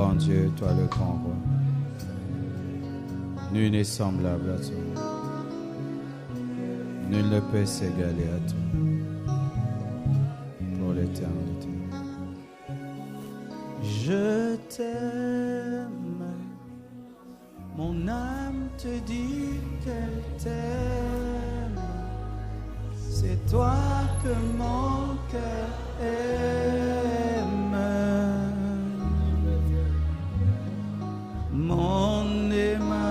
grand Dieu, toi le grand roi. Nul n'est semblable à toi. Nul ne peut s'égaler à toi. Pour l'éternité. Je t'aime, mon âme te dit qu'elle t'aime. C'est toi que mon cœur aime. Mon Emmanuel,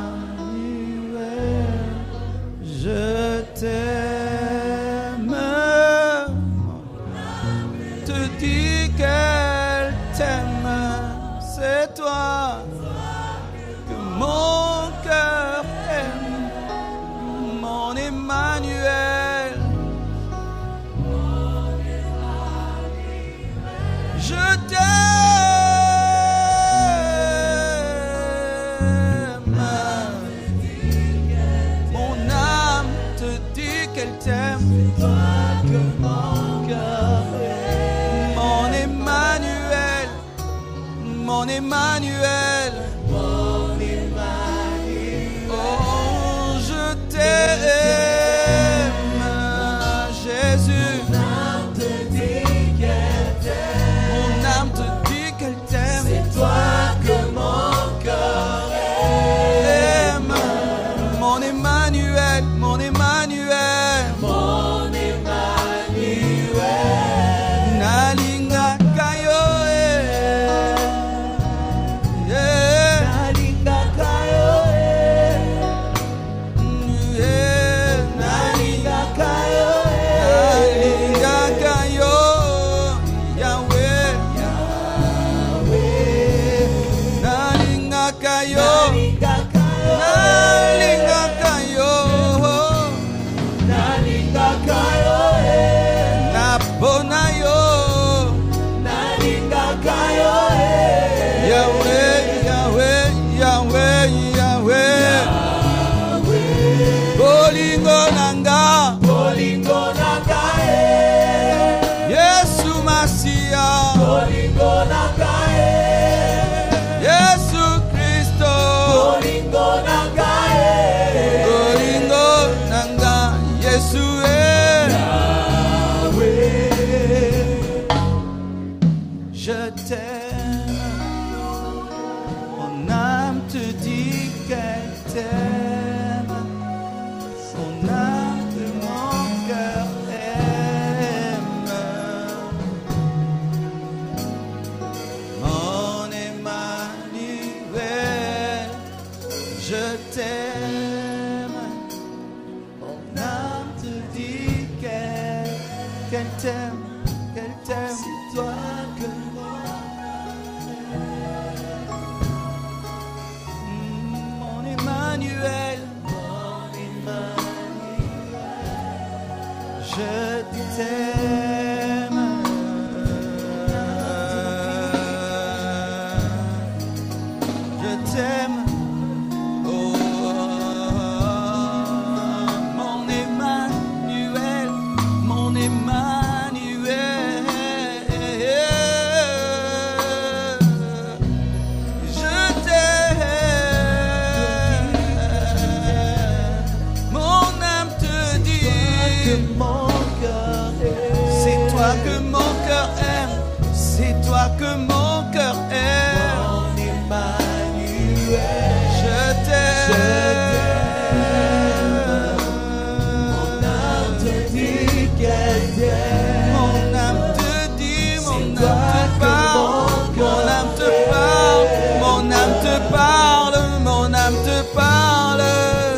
je t'aime. Mon âme te dit qu'elle t'aime. C'est toi que mon cœur aime. Mon Emmanuel, je t'aime. Mon âme te dit qu'elle t'aime. C'est toi que mon cœur aime. Mon Emmanuel, mon Emmanuel, mon Emmanuel. Oh, je t'aime, Jésus. Mon âme te dit qu'elle t'aime. Mon âme te dit qu'elle t'aime. C'est toi que mon cœur aime. Mon Emmanuel, mon Emmanuel, mon Emmanuel. Nalinga kayo nalinga kayo nalinga kayo nalinga kayo Yahweh Yahweh nalinga kayo nalinga kayo nalinga kayo naponayo nalinga kayo Yahweh Yahweh Yahweh Yahweh bolingo nanga Yesu Masia bolingo nanga Yesu Kristo bolingo nanga Yesu je t'aime. Mon âme te dit qu'elle t'aime. Son âme de mon cœur aime. Mon Emmanuel, je t'aime. Mon âme te dit qu'elle t'aime, qu'elle t'aime. C'est toi que mon Emmanuel, je t'aime. Je t'aime. Oh, mon Emmanuel, mon Emmanuel. Je t'aime. Mon âme te dit c'est toi que mon cœur aime. C'est toi que mon cœur aime. Mon Emmanuel, je t'aime. Mon âme te dit qu'elle t'aime. Mon âme te dit, mon âme te parle. Mon âme te parle. Mon âme te parle. Mon âme te parle.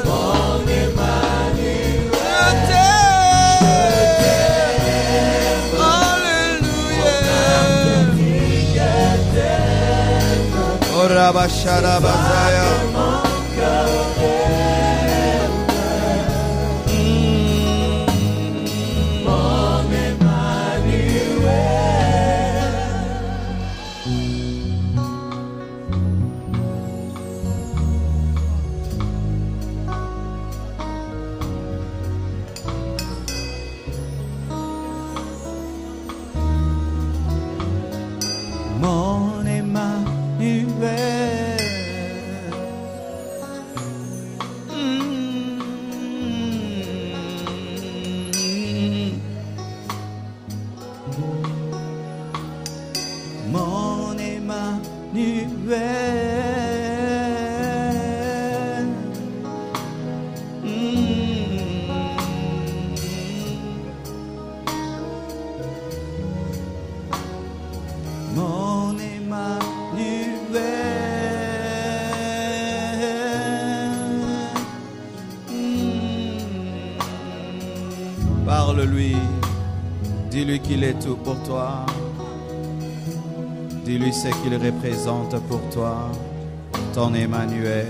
Mon Emmanuel, je t'aime. Alléluia. Oh, Rabashara Bazaya. Mon Emmanuel, Parle-lui. Dis-lui qu'il est tout pour toi. Dis-lui ce qu'il représente pour toi. Ton Emmanuel.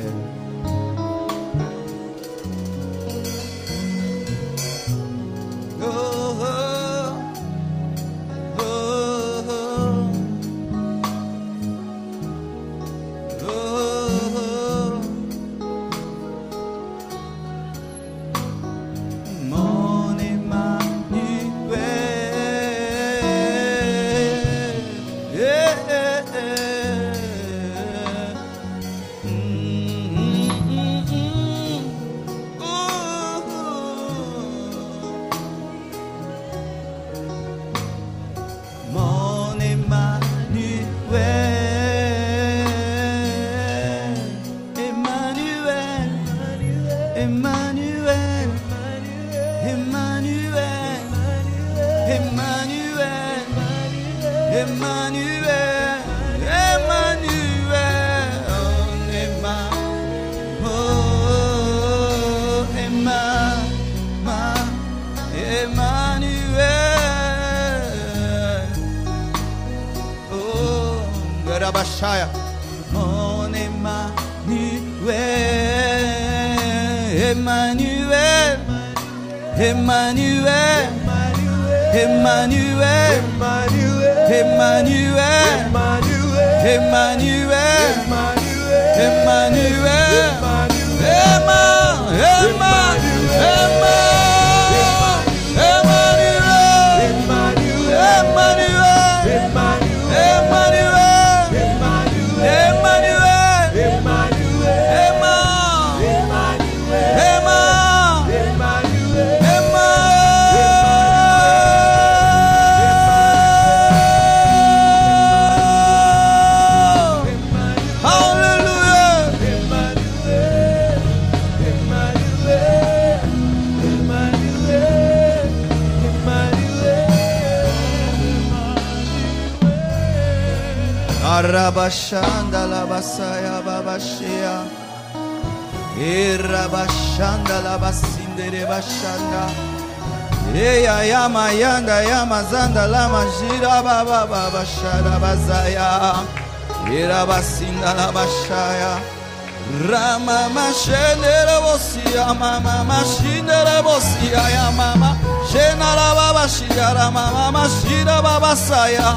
Mon Emmanuel, Emmanuel, Emmanuel, Emmanuel, Emmanuel, Rabashanda la basaya babashia, Rabashanda la basindere bashanda, Eya yama yanda yama zanda la majira baba babashara bazaya, Rabasinda la bashaya, Rama mashendere bosia mama mashendere bosia ya mama, Shena la babashira mama mashira babasaya.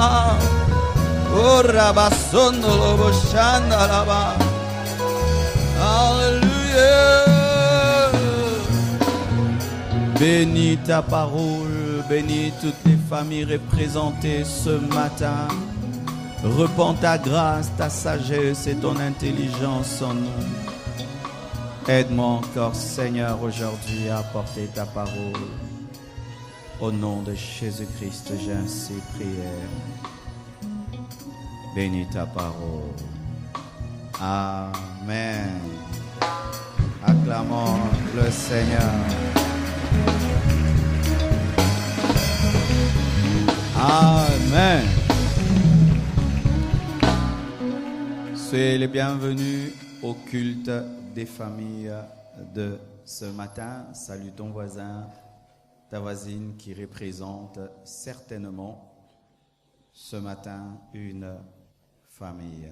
Oh, Rabasondo lobo shanda laba. Alléluia. Bénis ta parole, bénis toutes les familles représentées ce matin. Repends ta grâce, ta sagesse et ton intelligence en nous. Aide-moi encore, Seigneur, aujourd'hui à apporter ta parole. Au nom de Jésus-Christ, j'ai ainsi prié. Bénis ta parole. Amen. Acclamons le Seigneur. Amen. Soyez les bienvenus au culte des familles de ce matin. Salue ton voisin, ta voisine qui représente certainement ce matin une famille.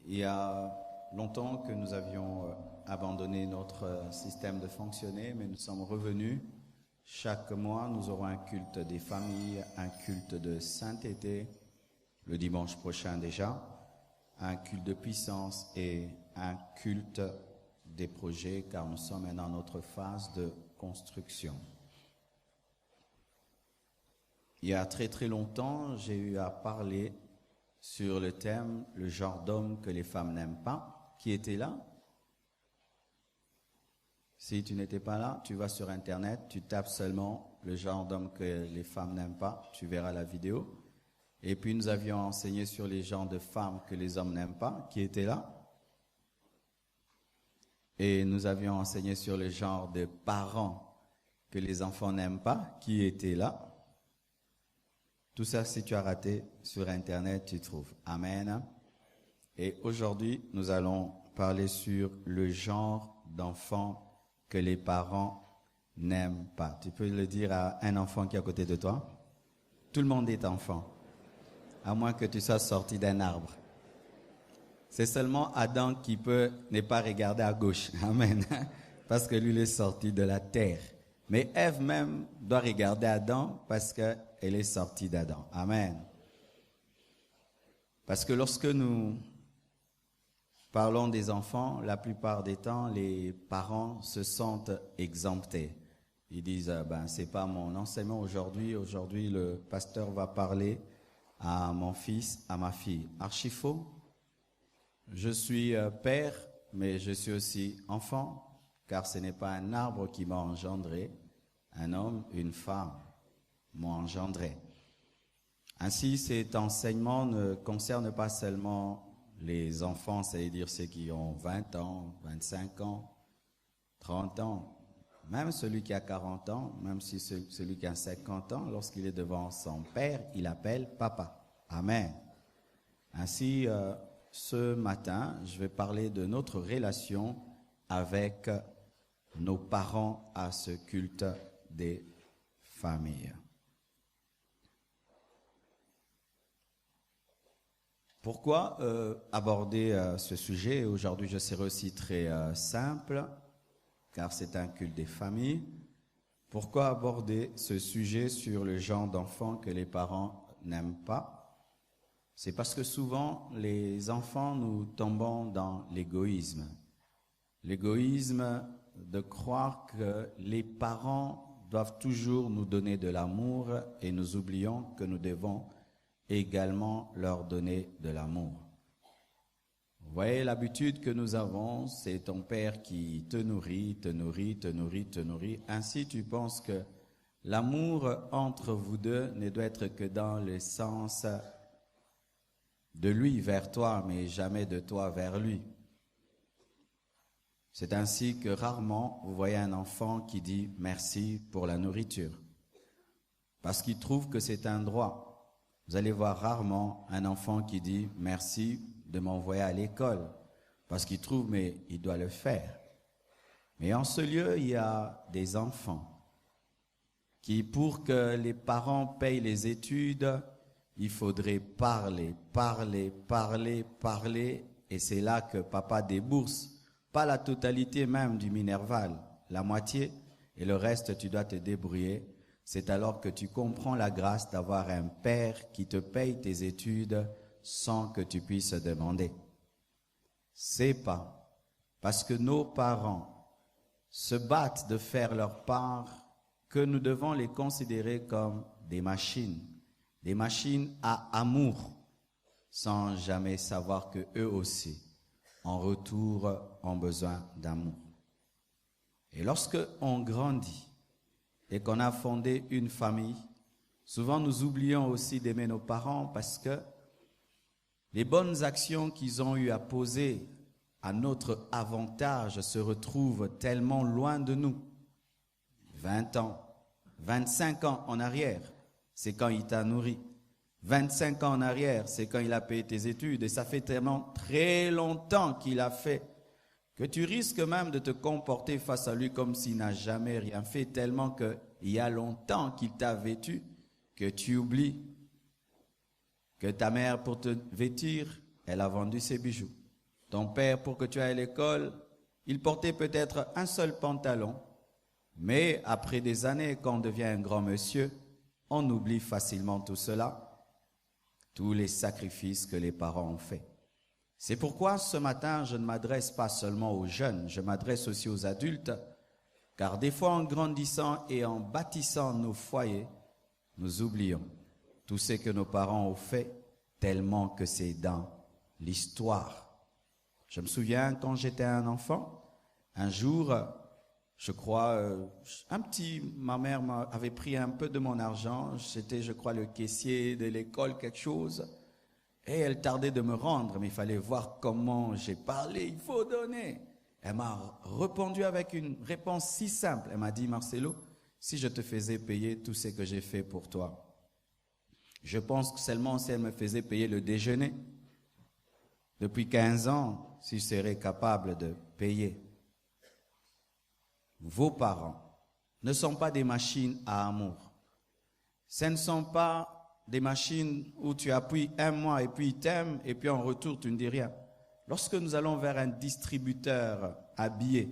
Il y a longtemps que nous avions abandonné notre système de fonctionner, mais nous sommes revenus. Chaque mois, nous aurons un culte des familles, un culte de sainteté, le dimanche prochain déjà, un culte de puissance et un culte des projets, car nous sommes dans notre phase de construction. Il y a très très longtemps, j'ai eu à parler sur le thème « Le genre d'homme que les femmes n'aiment pas ». Qui était là? Si tu n'étais pas là, tu vas sur Internet, tu tapes seulement « Le genre d'homme que les femmes n'aiment pas », tu verras la vidéo. Et puis nous avions enseigné sur les genres de femmes que les hommes n'aiment pas. Qui était là? Et nous avions enseigné sur le genre de parents que les enfants n'aiment pas. Qui était là? Tout ça, si tu as raté, sur Internet, tu trouves. Amen. Et aujourd'hui, nous allons parler sur le genre d'enfants que les parents n'aiment pas. Tu peux le dire à un enfant qui est à côté de toi? Tout le monde est enfant, à moins que tu sois sorti d'un arbre. C'est seulement Adam qui n'est pas regardé à gauche. Amen. Parce que lui, il est sorti de la terre. Mais Ève même doit regarder Adam parce qu'elle est sortie d'Adam. Amen. Parce que lorsque nous parlons des enfants, la plupart des temps, les parents se sentent exemptés. Ils disent, c'est pas mon enseignement aujourd'hui. Aujourd'hui, le pasteur va parler à mon fils, à ma fille. Archi faux. Je suis père, mais je suis aussi enfant, car ce n'est pas un arbre qui m'a engendré. Un homme, une femme m'ont engendré. Ainsi, cet enseignement ne concerne pas seulement les enfants, c'est-à-dire ceux qui ont 20 ans, 25 ans, 30 ans. Même celui qui a 40 ans, même si celui qui a 50 ans, lorsqu'il est devant son père, il appelle papa. Amen. Ainsi, ce matin, je vais parler de notre relation avec nos parents à ce culte des familles. Pourquoi aborder ce sujet? Aujourd'hui, je serai aussi très simple, car c'est un culte des familles. Pourquoi aborder ce sujet sur le genre d'enfants que les parents n'aiment pas? C'est parce que souvent, les enfants, nous tombons dans l'égoïsme. L'égoïsme de croire que les parents doivent toujours nous donner de l'amour et nous oublions que nous devons également leur donner de l'amour. Vous voyez, l'habitude que nous avons, c'est ton père qui te nourrit, te nourrit, te nourrit, te nourrit. Ainsi, tu penses que l'amour entre vous deux ne doit être que dans le sens de lui vers toi, mais jamais de toi vers lui. C'est ainsi que rarement vous voyez un enfant qui dit merci pour la nourriture, parce qu'il trouve que c'est un droit. Vous allez voir rarement un enfant qui dit merci de m'envoyer à l'école, parce qu'il trouve mais il doit le faire. Mais en ce lieu, il y a des enfants qui, pour que les parents payent les études, il faudrait parler, et c'est là que papa débourse, pas la totalité même du Minerval, la moitié, et le reste tu dois te débrouiller. C'est alors que tu comprends la grâce d'avoir un père qui te paye tes études sans que tu puisses demander. C'est pas parce que nos parents se battent de faire leur part que nous devons les considérer comme des machines à amour, sans jamais savoir que eux aussi, en retour, ont besoin d'amour. Et lorsque on grandit et qu'on a fondé une famille, souvent nous oublions aussi d'aimer nos parents parce que les bonnes actions qu'ils ont eu à poser à notre avantage se retrouvent tellement loin de nous. 20 ans, 25 ans en arrière, c'est quand il t'a nourri. 25 ans en arrière, c'est quand il a payé tes études. Et ça fait tellement très longtemps qu'il a fait que tu risques même de te comporter face à lui comme s'il n'a jamais rien fait, tellement qu'il y a longtemps qu'il t'a vêtu, que tu oublies que ta mère, pour te vêtir, elle a vendu ses bijoux. Ton père, pour que tu ailles à l'école, il portait peut-être un seul pantalon, mais après des années, quand on devient un grand monsieur, on oublie facilement tout cela, tous les sacrifices que les parents ont faits. C'est pourquoi ce matin, je ne m'adresse pas seulement aux jeunes, je m'adresse aussi aux adultes, car des fois en grandissant et en bâtissant nos foyers, nous oublions tout ce que nos parents ont fait, tellement que c'est dans l'histoire. Je me souviens quand j'étais un enfant, un jour, je crois, ma mère avait pris un peu de mon argent, j'étais, je crois, le caissier de l'école, quelque chose. Et elle tardait de me rendre, mais il fallait voir comment j'ai parlé, il faut donner. Elle m'a répondu avec une réponse si simple. Elle m'a dit, Marcelo, si je te faisais payer tout ce que j'ai fait pour toi, je pense que seulement si elle me faisait payer le déjeuner, depuis 15 ans, si je serais capable de payer. vos parents ne sont pas des machines à amour. Ce ne sont pas des machines où tu appuies un mois et puis ils t'aiment et puis en retour tu ne dis rien. Lorsque nous allons vers un distributeur à billets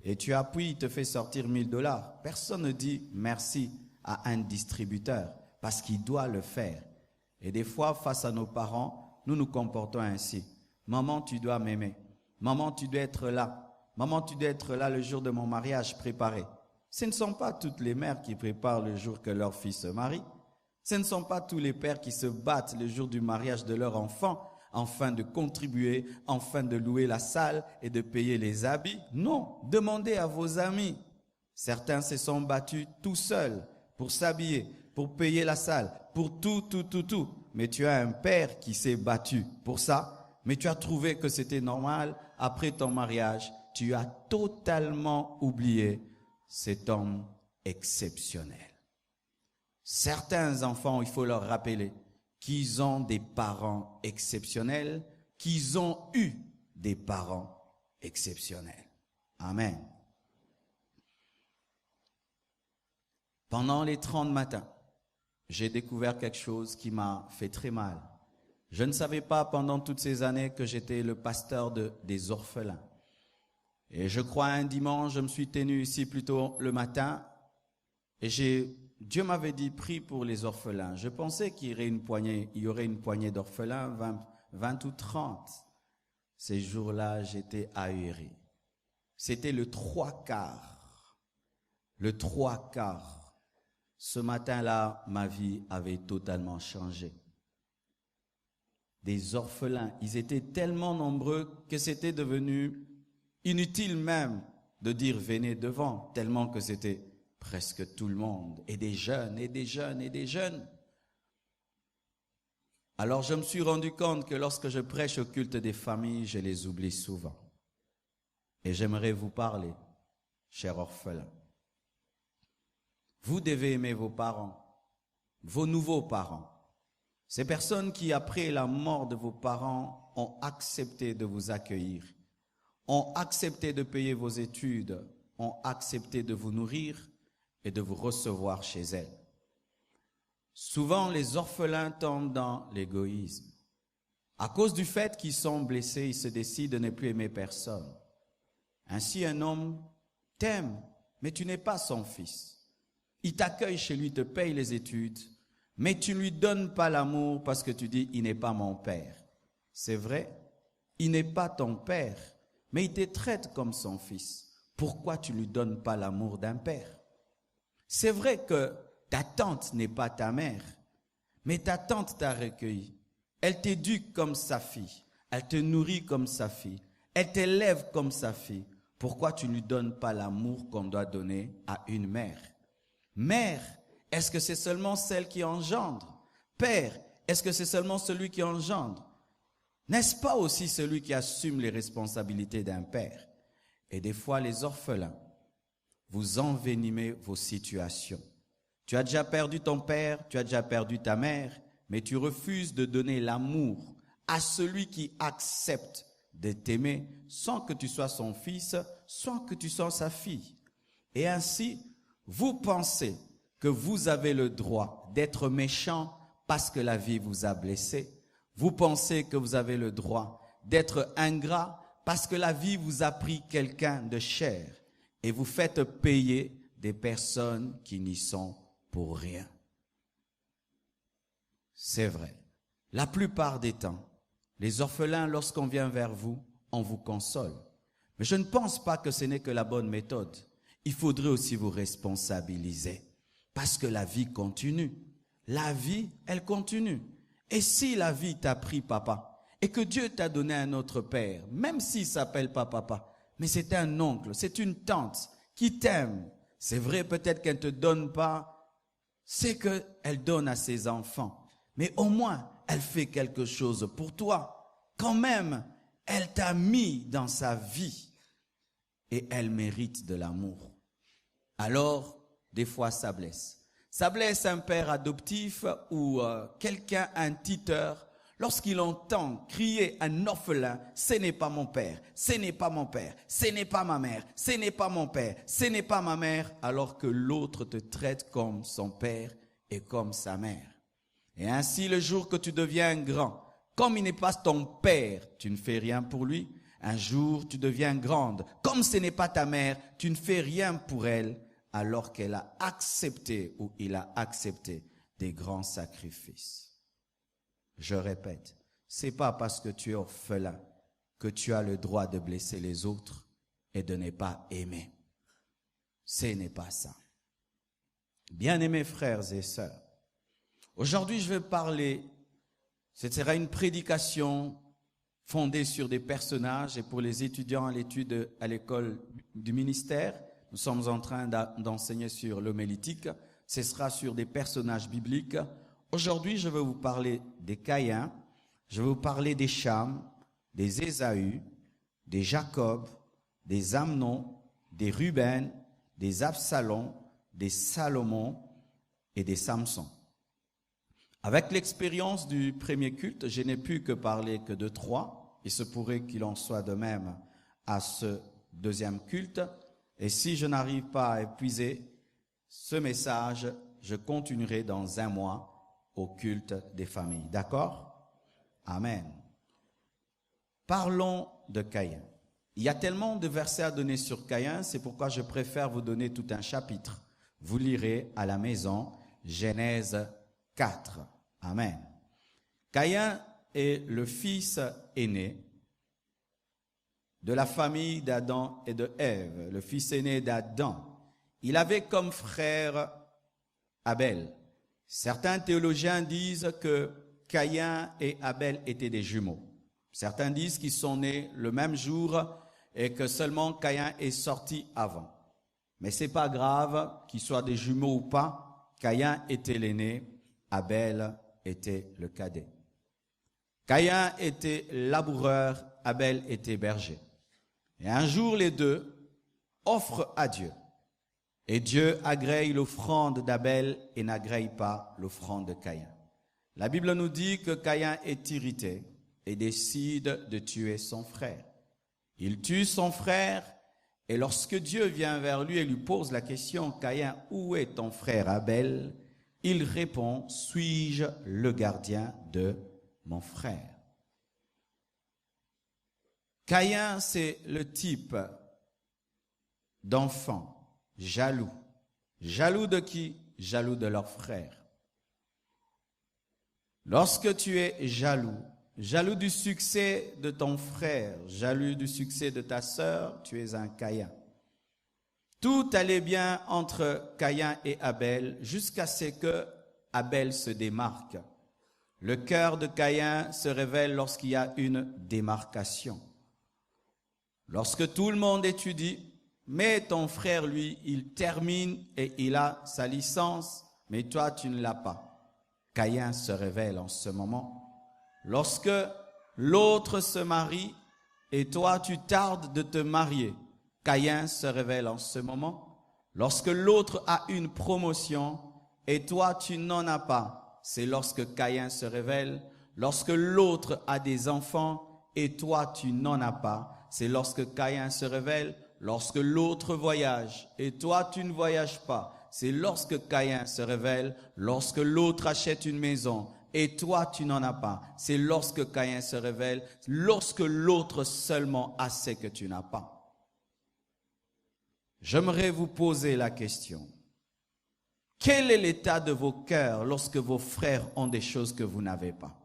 et tu appuies, il te fait sortir $1000, personne ne dit merci à un distributeur parce qu'il doit le faire. Et des fois, face à nos parents, nous nous comportons ainsi. Maman, tu dois m'aimer. Maman, tu dois être là. Maman, tu dois être là le jour de mon mariage préparé. Ce ne sont pas toutes les mères qui préparent le jour que leur fils se marie. Ce ne sont pas tous les pères qui se battent le jour du mariage de leur enfant afin de contribuer, afin de louer la salle et de payer les habits. Non, demandez à vos amis. Certains se sont battus tout seuls pour s'habiller, pour payer la salle, pour tout. Mais tu as un père qui s'est battu pour ça, mais tu as trouvé que c'était normal. Après ton mariage, tu as totalement oublié cet homme exceptionnel. Certains enfants, il faut leur rappeler qu'ils ont des parents exceptionnels, qu'ils ont eu des parents exceptionnels. Amen. Pendant les 30 matins, j'ai découvert quelque chose qui m'a fait très mal. Je ne savais pas pendant toutes ces années que j'étais le pasteur des orphelins. Et je crois un dimanche, je me suis tenu ici plutôt le matin et Dieu m'avait dit prie pour les orphelins. Je pensais qu'il y aurait une poignée d'orphelins, 20 ou 30. Ces jours-là, j'étais ahuri. C'était le 3/4. Le 3/4. Ce matin-là, ma vie avait totalement changé. Des orphelins, ils étaient tellement nombreux que c'était devenu inutile même de dire venez devant, tellement que c'était presque tout le monde, et des jeunes, et des jeunes, et des jeunes. Alors je me suis rendu compte que lorsque je prêche au culte des familles, je les oublie souvent. Et j'aimerais vous parler, chers orphelins. Vous devez aimer vos parents, vos nouveaux parents. Ces personnes qui, après la mort de vos parents, ont accepté de vous accueillir, ont accepté de payer vos études, ont accepté de vous nourrir et de vous recevoir chez elles. Souvent, les orphelins tombent dans l'égoïsme. À cause du fait qu'ils sont blessés, ils se décident de ne plus aimer personne. Ainsi, un homme t'aime, mais tu n'es pas son fils. Il t'accueille chez lui, te paye les études, mais tu ne lui donnes pas l'amour parce que tu dis, il n'est pas mon père. C'est vrai, il n'est pas ton père, mais il te traite comme son fils. Pourquoi tu ne lui donnes pas l'amour d'un père? C'est vrai que ta tante n'est pas ta mère, mais ta tante t'a recueilli. Elle t'éduque comme sa fille, elle te nourrit comme sa fille, elle t'élève comme sa fille. Pourquoi tu ne lui donnes pas l'amour qu'on doit donner à une mère? Mère, est-ce que c'est seulement celle qui engendre? Père, est-ce que c'est seulement celui qui engendre? N'est-ce pas aussi celui qui assume les responsabilités d'un père? Et des fois, les orphelins, vous envenimez vos situations. Tu as déjà perdu ton père, tu as déjà perdu ta mère, mais tu refuses de donner l'amour à celui qui accepte de t'aimer sans que tu sois son fils, sans que tu sois sa fille. Et ainsi, vous pensez que vous avez le droit d'être méchant parce que la vie vous a blessé. Vous pensez que vous avez le droit d'être ingrat parce que la vie vous a pris quelqu'un de cher. Et vous faites payer des personnes qui n'y sont pour rien. C'est vrai. La plupart des temps, les orphelins, lorsqu'on vient vers vous, on vous console. Mais je ne pense pas que ce n'est que la bonne méthode. Il faudrait aussi vous responsabiliser. Parce que la vie continue. La vie, elle continue. Et si la vie t'a pris papa, et que Dieu t'a donné un autre père, même s'il s'appelle pas papa, mais c'est un oncle, c'est une tante qui t'aime. C'est vrai, peut-être qu'elle ne te donne pas, c'est qu'elle donne à ses enfants. Mais au moins, elle fait quelque chose pour toi. Quand même, elle t'a mis dans sa vie. Et elle mérite de l'amour. Alors, des fois, ça blesse. Ça blesse un père adoptif ou quelqu'un, un tuteur, Lorsqu'il entend crier un orphelin, ce n'est pas mon père, ce n'est pas mon père, ce n'est pas ma mère, ce n'est pas mon père, ce n'est pas ma mère, alors que l'autre te traite comme son père et comme sa mère. Et ainsi, le jour que tu deviens grand, comme il n'est pas ton père, tu ne fais rien pour lui. Un jour, tu deviens grande, comme ce n'est pas ta mère, tu ne fais rien pour elle, alors qu'elle a accepté ou il a accepté des grands sacrifices. Je répète, c'est pas parce que tu es orphelin que tu as le droit de blesser les autres et de ne pas aimer. Ce n'est pas ça. Bien-aimés frères et sœurs, aujourd'hui je vais parler, ce sera une prédication fondée sur des personnages et pour les étudiants à l'étude à l'école du ministère, nous sommes en train d'enseigner sur l'homilétique, ce sera sur des personnages bibliques. Aujourd'hui, je vais vous parler des Caïns, je vais vous parler des Cham, des Ésaü, des Jacob, des Amnon, des Ruben, des Absalom, des Salomon et des Samson. Avec l'expérience du premier culte, je n'ai pu que parler que de 3. Il se pourrait qu'il en soit de même à ce deuxième culte. Et si je n'arrive pas à épuiser ce message, je continuerai dans 1 mois au culte des familles. D'accord? Amen. Parlons de Caïn. Il y a tellement de versets à donner sur Caïn, c'est pourquoi je préfère vous donner tout un chapitre. Vous lirez à la maison Genèse 4. Amen. Caïn est le fils aîné de la famille d'Adam et de Ève, le fils aîné d'Adam. Il avait comme frère Abel. Certains théologiens disent que Caïn et Abel étaient des jumeaux. Certains disent qu'ils sont nés le même jour et que seulement Caïn est sorti avant. Mais c'est pas grave qu'ils soient des jumeaux ou pas. Caïn était l'aîné, Abel était le cadet. Caïn était laboureur, Abel était berger. Et un jour, les deux offrent à Dieu. Et Dieu agrée l'offrande d'Abel et n'agrée pas l'offrande de Caïn. La Bible nous dit que Caïn est irrité et décide de tuer son frère. Il tue son frère et lorsque Dieu vient vers lui et lui pose la question, Caïn, où est ton frère Abel? Il répond, suis-je le gardien de mon frère? Caïn, c'est le type d'enfant jaloux. Jaloux de qui? Jaloux de leur frère. Lorsque tu es jaloux, jaloux du succès de ton frère, jaloux du succès de ta sœur, tu es un Caïn. Tout allait bien entre Caïn et Abel jusqu'à ce que Abel se démarque. Le cœur de Caïn se révèle lorsqu'il y a une démarcation. Lorsque tout le monde étudie, mais ton frère, lui, il termine et il a sa licence, mais toi, tu ne l'as pas. Caïn se révèle en ce moment. Lorsque l'autre se marie et toi, tu tardes de te marier, Caïn se révèle en ce moment. Lorsque l'autre a une promotion et toi, tu n'en as pas, c'est lorsque Caïn se révèle. Lorsque l'autre a des enfants et toi, tu n'en as pas, c'est lorsque Caïn se révèle. Lorsque l'autre voyage et toi tu ne voyages pas, c'est lorsque Caïn se révèle. Lorsque l'autre achète une maison et toi tu n'en as pas, c'est lorsque Caïn se révèle. Lorsque l'autre seulement a ce que tu n'as pas. J'aimerais vous poser la question. Quel est l'état de vos cœurs lorsque vos frères ont des choses que vous n'avez pas?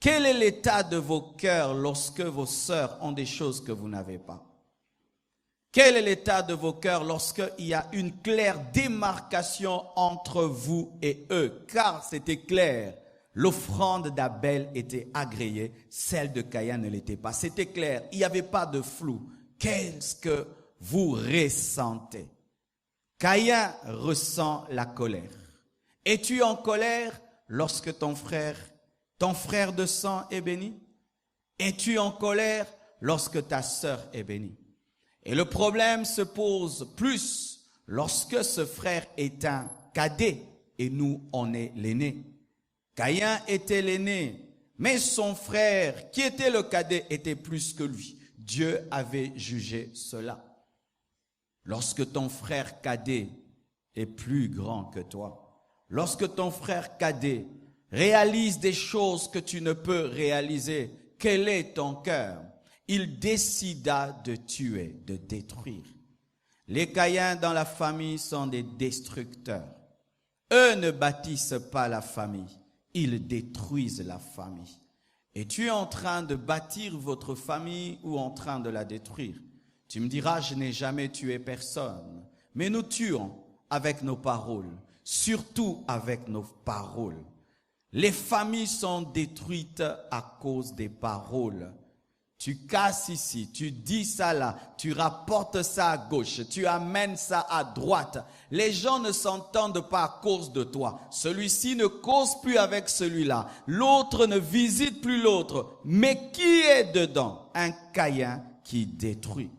Quel est l'état de vos cœurs lorsque vos sœurs ont des choses que vous n'avez pas? Quel est l'état de vos cœurs lorsqu'il y a une claire démarcation entre vous et eux? Car c'était clair, l'offrande d'Abel était agréée, celle de Caïn ne l'était pas. C'était clair, il n'y avait pas de flou. Qu'est-ce que vous ressentez? Caïn ressent la colère. Es-tu en colère lorsque ton frère de sang est béni? Es-tu en colère lorsque ta sœur est bénie? Et le problème se pose plus lorsque ce frère est un cadet et nous, on est l'aîné. Caïn était l'aîné, mais son frère, qui était le cadet, était plus que lui. Dieu avait jugé cela. Lorsque ton frère cadet est plus grand que toi, lorsque ton frère cadet réalise des choses que tu ne peux réaliser, quel est ton cœur? Il décida de tuer, de détruire. Les Caïns dans la famille sont des destructeurs. Eux ne bâtissent pas la famille, ils détruisent la famille. Et tu es en train de bâtir votre famille ou en train de la détruire. Tu me diras, je n'ai jamais tué personne, mais nous tuons avec nos paroles, surtout avec nos paroles. Les familles sont détruites à cause des paroles. Tu casses ici, tu dis ça là, tu rapportes ça à gauche, tu amènes ça à droite. Les gens ne s'entendent pas à cause de toi. Celui-ci ne cause plus avec celui-là. L'autre ne visite plus l'autre. Mais qui est dedans? Un Caïn qui détruit.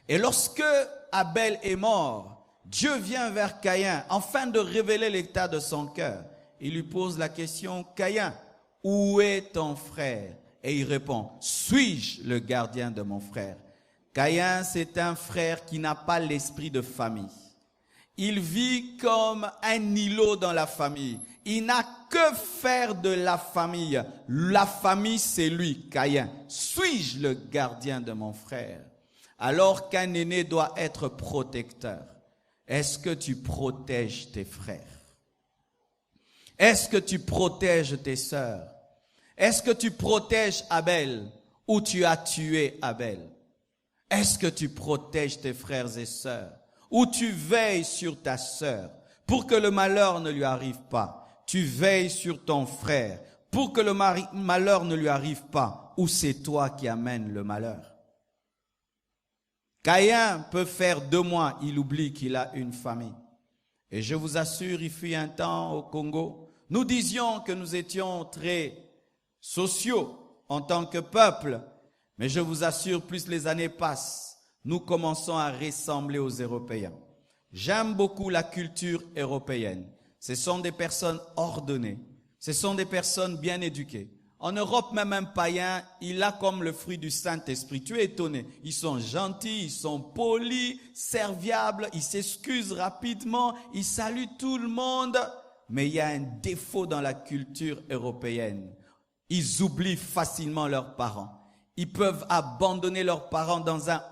Et lorsque Abel est mort, Dieu vient vers Caïn afin de révéler l'état de son cœur. Il lui pose la question, Caïn, où est ton frère? Et il répond, suis-je le gardien de mon frère? Caïn, c'est un frère qui n'a pas l'esprit de famille. Il vit comme un îlot dans la famille. Il n'a que faire de la famille. La famille, c'est lui, Caïn. Suis-je le gardien de mon frère? Alors qu'un aîné doit être protecteur. Est-ce que tu protèges tes frères? Est-ce que tu protèges tes sœurs? Est-ce que tu protèges Abel ou tu as tué Abel? Est-ce que tu protèges tes frères et sœurs ou tu veilles sur ta sœur pour que le malheur ne lui arrive pas? Tu veilles sur ton frère pour que le malheur ne lui arrive pas, ou c'est toi qui amènes le malheur? Caïn peut faire 2 mois, il oublie qu'il a une famille. Et je vous assure, il fut un temps au Congo, nous disions que nous étions très sociaux en tant que peuple, mais je vous assure, plus les années passent, nous commençons à ressembler aux Européens. J'aime beaucoup la culture européenne. Ce sont des personnes ordonnées, ce sont des personnes bien éduquées. En Europe, même un païen, il a comme le fruit du Saint-Esprit. Tu es étonné. Ils sont gentils, ils sont polis, serviables, ils s'excusent rapidement, ils saluent tout le monde. Mais il y a un défaut dans la culture européenne. Ils oublient facilement leurs parents. Ils peuvent abandonner leurs parents dans un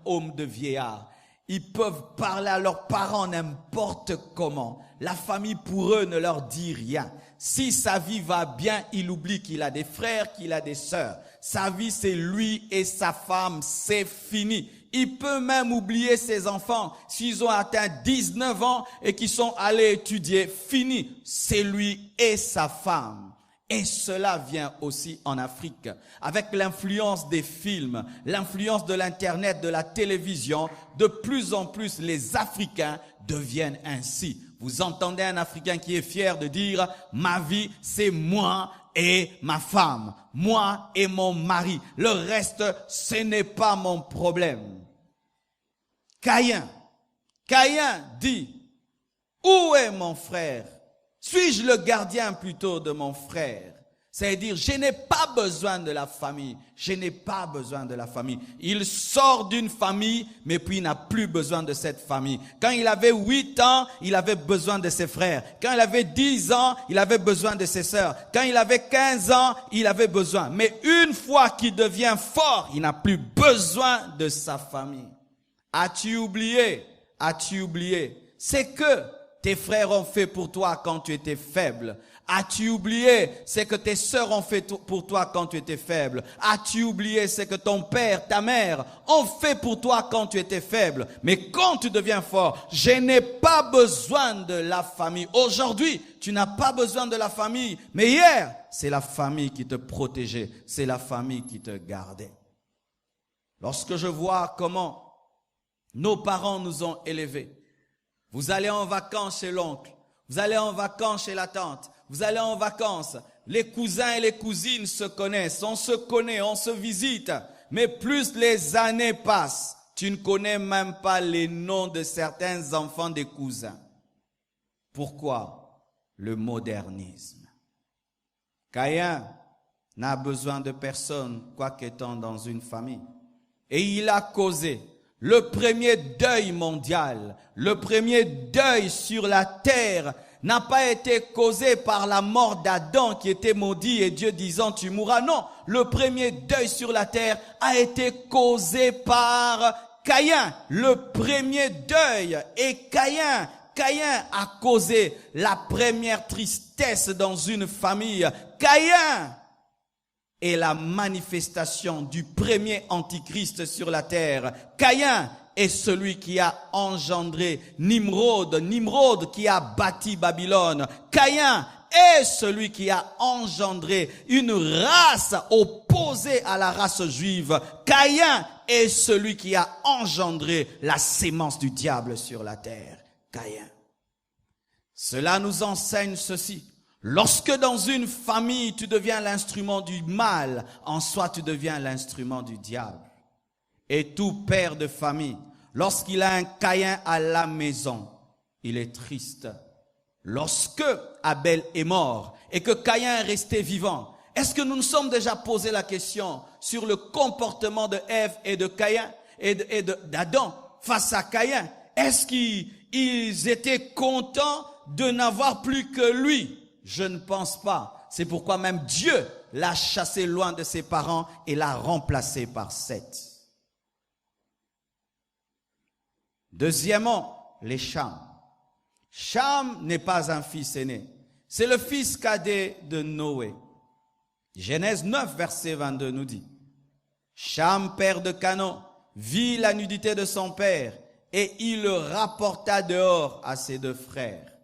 home de vieillards. Ils peuvent parler à leurs parents n'importe comment. La famille pour eux ne leur dit rien. Si sa vie va bien, il oublie qu'il a des frères, qu'il a des sœurs. Sa vie, c'est lui et sa femme, c'est fini. Il peut même oublier ses enfants. S'ils ont atteint 19 ans et qu'ils sont allés étudier, fini. C'est lui et sa femme. Et cela vient aussi en Afrique. Avec l'influence des films, l'influence de l'Internet, de la télévision, de plus en plus les Africains deviennent ainsi. Vous entendez un Africain qui est fier de dire « Ma vie, c'est moi et ma femme, moi et mon mari. Le reste, ce n'est pas mon problème. » Caïn dit « Où est mon frère? Suis-je le gardien plutôt de mon frère? » C'est-à-dire, je n'ai pas besoin de la famille. Je n'ai pas besoin de la famille. Il sort d'une famille, mais puis il n'a plus besoin de cette famille. Quand il avait 8 ans, il avait besoin de ses frères. Quand il avait 10 ans, il avait besoin de ses sœurs. Quand il avait 15 ans, il avait besoin. Mais une fois qu'il devient fort, il n'a plus besoin de sa famille. As-tu oublié? As-tu oublié? C'est que tes frères ont fait pour toi quand tu étais faible. As-tu oublié ce que tes sœurs ont fait pour toi quand tu étais faible? As-tu oublié ce que ton père, ta mère ont fait pour toi quand tu étais faible? Mais quand tu deviens fort, je n'ai pas besoin de la famille. Aujourd'hui, tu n'as pas besoin de la famille. Mais hier, c'est la famille qui te protégeait. C'est la famille qui te gardait. Lorsque je vois comment nos parents nous ont élevés, vous allez en vacances chez l'oncle, vous allez en vacances chez la tante, vous allez en vacances, les cousins et les cousines se connaissent, on se connaît, on se visite. Mais plus les années passent, tu ne connais même pas les noms de certains enfants des cousins. Pourquoi? Le modernisme. Caïn n'a besoin de personne, quoiqu'étant dans une famille. Et il a causé le premier deuil mondial, le premier deuil sur la terre n'a pas été causé par la mort d'Adam qui était maudit et Dieu disant tu mourras. Non, le premier deuil sur la terre a été causé par Caïn, le premier deuil. Et Caïn a causé la première tristesse dans une famille. Caïn est la manifestation du premier antichrist sur la terre. Caïn est celui qui a engendré Nimrod qui a bâti Babylone. Caïn est celui qui a engendré une race opposée à la race juive. Caïn est celui qui a engendré la sémence du diable sur la terre. Caïn. Cela nous enseigne ceci. Lorsque dans une famille tu deviens l'instrument du mal, en soi tu deviens l'instrument du diable. Et tout père de famille, lorsqu'il a un Caïn à la maison, il est triste. Lorsque Abel est mort et que Caïn est resté vivant, est-ce que nous nous sommes déjà posé la question sur le comportement de Ève et de Caïn et d'Adam face à Caïn? Est-ce qu'ils étaient contents de n'avoir plus que lui? Je ne pense pas. C'est pourquoi même Dieu l'a chassé loin de ses parents et l'a remplacé par Seth. Deuxièmement, les Cham. Cham n'est pas un fils aîné. C'est le fils cadet de Noé. Genèse 9, verset 22 nous dit: Cham, père de Canaan, vit la nudité de son père et il le rapporta dehors à ses deux frères.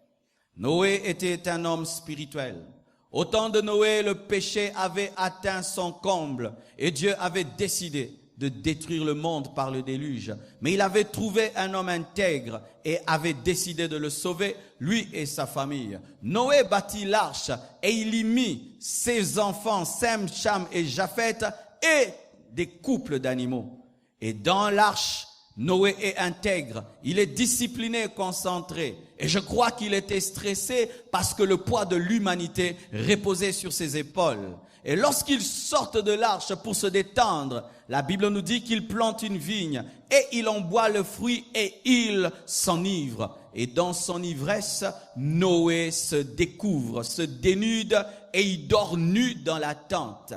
Noé était un homme spirituel. Au temps de Noé, le péché avait atteint son comble et Dieu avait décidé de détruire le monde par le déluge. Mais il avait trouvé un homme intègre et avait décidé de le sauver, lui et sa famille. Noé bâtit l'arche et il y mit ses enfants, Sem, Cham et Japheth, et des couples d'animaux. Et dans l'arche, Noé est intègre, il est discipliné et concentré. Et je crois qu'il était stressé parce que le poids de l'humanité reposait sur ses épaules. Et lorsqu'ils sortent de l'arche pour se détendre, la Bible nous dit qu'il plante une vigne et il en boit le fruit et il s'enivre. Et dans son ivresse, Noé se découvre, se dénude et il dort nu dans la tente.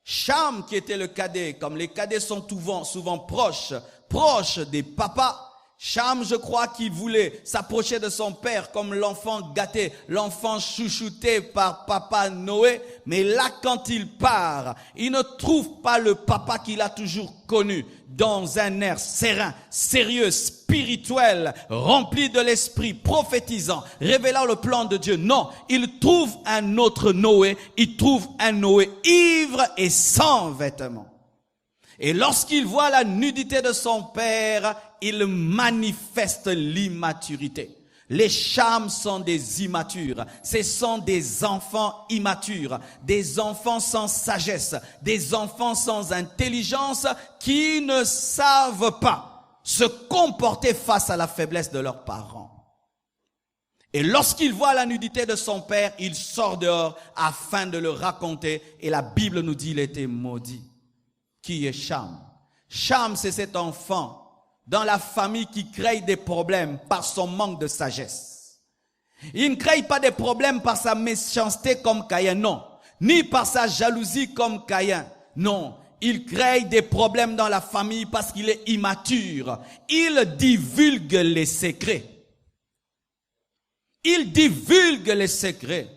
Cham, qui était le cadet, comme les cadets sont souvent proches des papas, Cham, je crois qu'il voulait s'approcher de son père comme l'enfant gâté, l'enfant chouchouté par papa Noé. Mais là, quand il part, il ne trouve pas le papa qu'il a toujours connu dans un air serein, sérieux, spirituel, rempli de l'esprit, prophétisant, révélant le plan de Dieu. Non, il trouve un autre Noé, il trouve un Noé ivre et sans vêtements. Et lorsqu'il voit la nudité de son père, il manifeste l'immaturité. Les Cham sont des immatures. Ce sont des enfants immatures, des enfants sans sagesse, des enfants sans intelligence qui ne savent pas se comporter face à la faiblesse de leurs parents. Et lorsqu'il voit la nudité de son père, il sort dehors afin de le raconter. Et la Bible nous dit qu'il était maudit. Qui est Cham? Cham, c'est cet enfant dans la famille qui crée des problèmes par son manque de sagesse. Il ne crée pas des problèmes par sa méchanceté comme Caïn, non. Ni par sa jalousie comme Caïn, non. Il crée des problèmes dans la famille parce qu'il est immature. Il divulgue les secrets. Il divulgue les secrets.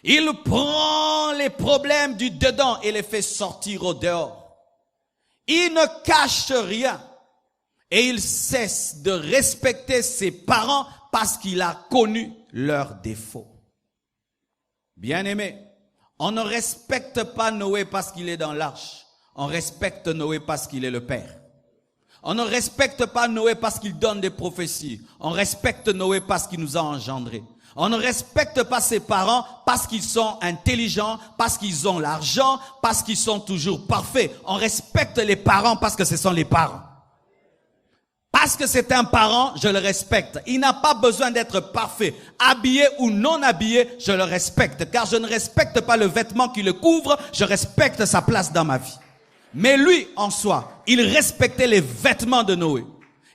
Il prend les problèmes du dedans et les fait sortir au dehors. Il ne cache rien et il cesse de respecter ses parents parce qu'il a connu leurs défauts. Bien-aimés, on ne respecte pas Noé parce qu'il est dans l'arche. On respecte Noé parce qu'il est le père. On ne respecte pas Noé parce qu'il donne des prophéties. On respecte Noé parce qu'il nous a engendrés. On ne respecte pas ses parents parce qu'ils sont intelligents, parce qu'ils ont l'argent, parce qu'ils sont toujours parfaits. On respecte les parents parce que ce sont les parents. Parce que c'est un parent, je le respecte. Il n'a pas besoin d'être parfait. Habillé ou non habillé, je le respecte. Car je ne respecte pas le vêtement qui le couvre, je respecte sa place dans ma vie. Mais lui, en soi, il respectait les vêtements de Noé.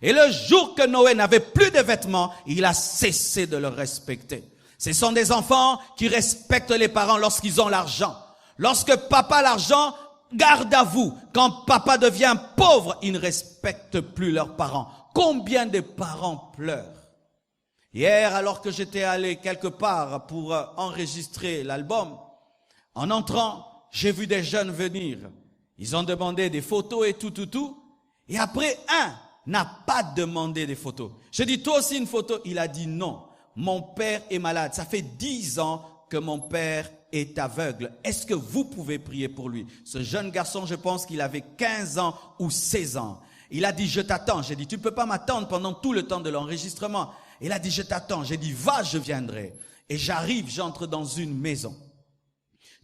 Et le jour que Noé n'avait plus de vêtements, il a cessé de le respecter. Ce sont des enfants qui respectent les parents lorsqu'ils ont l'argent. Lorsque papa a l'argent, garde à vous. Quand papa devient pauvre, ils ne respectent plus leurs parents. Combien de parents pleurent? Hier, alors que j'étais allé quelque part pour enregistrer l'album, en entrant, j'ai vu des jeunes venir. Ils ont demandé des photos et tout. Et après, un n'a pas demandé des photos. Je dis, toi aussi une photo? Il a dit non. Mon père est malade. Ça fait 10 ans que mon père est aveugle. Est-ce que vous pouvez prier pour lui? Ce jeune garçon, je pense qu'il avait 15 ans ou 16 ans. Il a dit, je t'attends. J'ai dit, tu ne peux pas m'attendre pendant tout le temps de l'enregistrement. Il a dit, je t'attends. J'ai dit, va, je viendrai. Et j'arrive, j'entre dans une maison.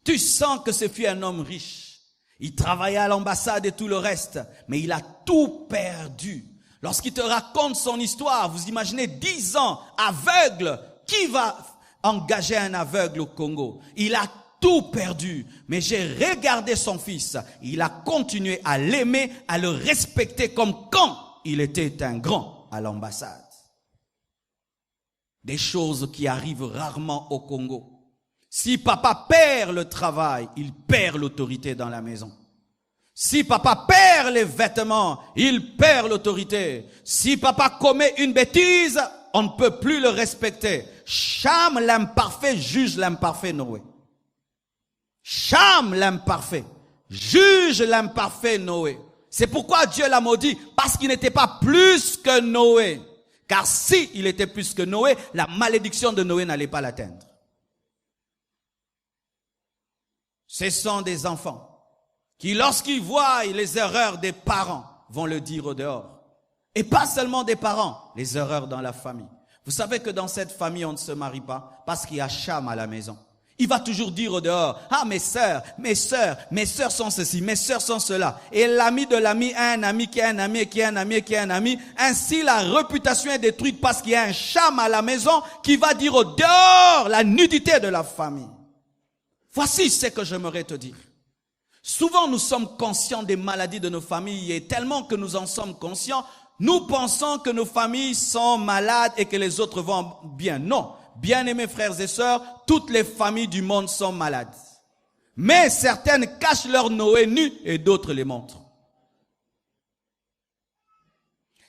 Tu sens que ce fut un homme riche. Il travaillait à l'ambassade et tout le reste. Mais il a tout perdu. Lorsqu'il te raconte son histoire, vous imaginez 10 ans, aveugle. Qui va engager un aveugle au Congo? Il a tout perdu. Mais j'ai regardé son fils. Il a continué à l'aimer, à le respecter comme quand il était un grand à l'ambassade. Des choses qui arrivent rarement au Congo. Si papa perd le travail, il perd l'autorité dans la maison. Si papa perd les vêtements, il perd l'autorité. Si papa commet une bêtise, on ne peut plus le respecter. Cham, l'imparfait, juge l'imparfait Noé. Cham, l'imparfait, juge l'imparfait Noé. C'est pourquoi Dieu l'a maudit, parce qu'il n'était pas plus que Noé. Car si il était plus que Noé, la malédiction de Noé n'allait pas l'atteindre. Ce sont des enfants qui, lorsqu'ils voient les erreurs des parents, vont le dire au dehors. Et pas seulement des parents, les erreurs dans la famille. Vous savez que dans cette famille, on ne se marie pas parce qu'il y a Cham à la maison. Il va toujours dire au dehors, ah mes sœurs sont ceci, mes sœurs sont cela. Et l'ami de l'ami a un ami qui a un ami, qui a un ami, qui a un ami. Ainsi la réputation est détruite parce qu'il y a un Cham à la maison qui va dire au dehors la nudité de la famille. Voici ce que j'aimerais te dire. Souvent nous sommes conscients des maladies de nos familles et tellement que nous en sommes conscients, nous pensons que nos familles sont malades et que les autres vont bien. Non. Bien-aimés frères et sœurs, toutes les familles du monde sont malades. Mais certaines cachent leur Noé nu et d'autres les montrent.